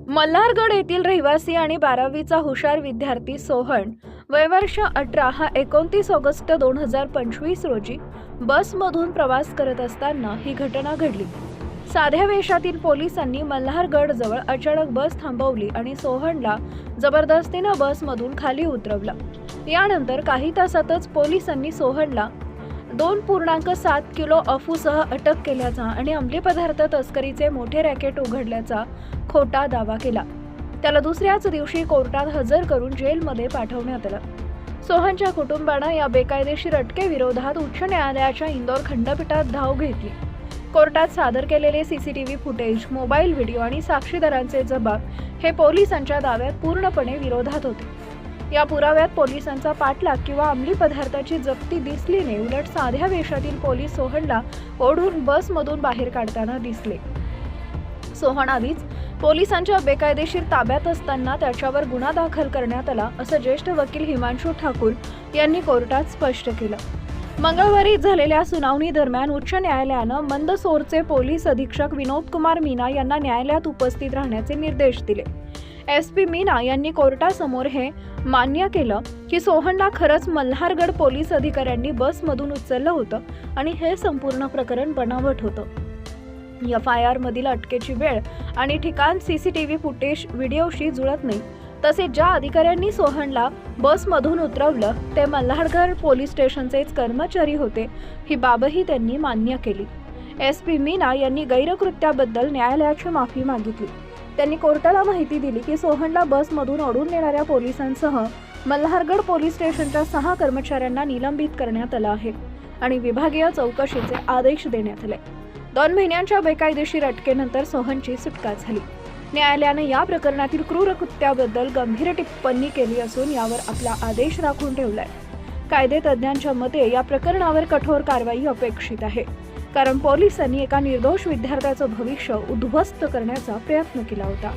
मल्हारगड येथील रहिवासी आणि 12वीचा हुशार विद्यार्थी सोहन वयवर्ष 18 हा 29 ऑगस्ट 2025 रोजी बसमधून प्रवास करत असताना ही घटना घडली। साध्या वेशातील पोलिसांनी मल्हारगड जवळ अचानक बस थांबवली आणि सोहनला जबरदस्तीने बसमधून खाली उतरवलं। यानंतर काही तासातच पोलिसांनी सोहनला 2.7 किलो अफूसह अटक केल्याचा आणि अंमली पदार्थ तस्करीचे मोठे रॅकेट उघडल्याचा खोटा दावा केला। त्याला दुसऱ्याच दिवशी कोर्टात हजर करून जेलमध्ये पाठवण्यात आलं। सोहनच्या कुटुंबानं या बेकायदेशीर अटकेविरोधात उच्च न्यायालयाच्या इंदोर खंडपीठात धाव घेतली। कोर्टात सादर केलेले सीसीटीव्ही फुटेज, मोबाईल व्हिडिओ आणि साक्षीदारांचे जबाब हे पोलिसांच्या दाव्यात पूर्णपणे विरोधात होते। या पुराव्यात पोलिसांचा पाठलाग किंवा अंमली पदार्थाची जप्ती दिसली नाही, उलट साध्या वेशातील पोलीस सोहनला ओढून बसमधून बाहेर काढताना दिसले। सोहन आधीच पोलिसांच्या बेकायदेशीर ताब्यात असताना त्याच्यावर गुन्हा दाखल करण्यात आला, असं ज्येष्ठ वकील हिमांशु ठाकूर यांनी कोर्टात स्पष्ट केलं। मंगळवारी झालेल्या सुनावणी दरम्यान उच्च न्यायालयानं मंदसौरचे पोलीस अधीक्षक विनोद कुमार मीना यांना न्यायालयात उपस्थित राहण्याचे निर्देश दिले। SP मीना यांनी कोर्टासमोर हे मान्य केलं की सोहनला खरंच मल्हारगड पोलीस अधिकाऱ्यांनी बसमधून उचललं होतं आणि हे संपूर्ण प्रकरण बनावट होतं। FIR मधील अटकेची वेळ आणि ठिकाण सीसीटीव्ही फुटेज व्हिडिओशी जुळत नाही। तसेच ज्या अधिकाऱ्यांनी सोहनला बसमधून उतरवलं ते मल्हारगड पोलीस स्टेशनचेच कर्मचारी होते, ही बाबही त्यांनी मान्य केली। SP मीना यांनी गैरकृत्याबद्दल न्यायालयाची माफी मागितली। त्यांनी कोर्टाला माहिती दिली की सोहनला बसमधून ओढून नेणाऱ्या पोलिसांसह मल्हारगड पोलीस स्टेशनच्या 6 कर्मचाऱ्यांना निलंबित करण्यात आलं आहे आणि विभागीय चौकशीचे आदेश देण्यात आले। 2 महिन्यांच्या बेकायदेशीर अटकेनंतर सोहनची सुटका झाली। न्यायालयाने या प्रकरणातील क्रूर कृत्याबद्दल गंभीर टिप्पणी केली असून यावर आपला आदेश राखून ठेवलाय। कायदेतज्ञांच्या मते या प्रकरणावर कठोर कारवाई अपेक्षित आहे, कारण पोलिसांनी एका निर्दोष विद्यार्थ्याचं भविष्य उद्ध्वस्त करण्याचा प्रयत्न केला होता।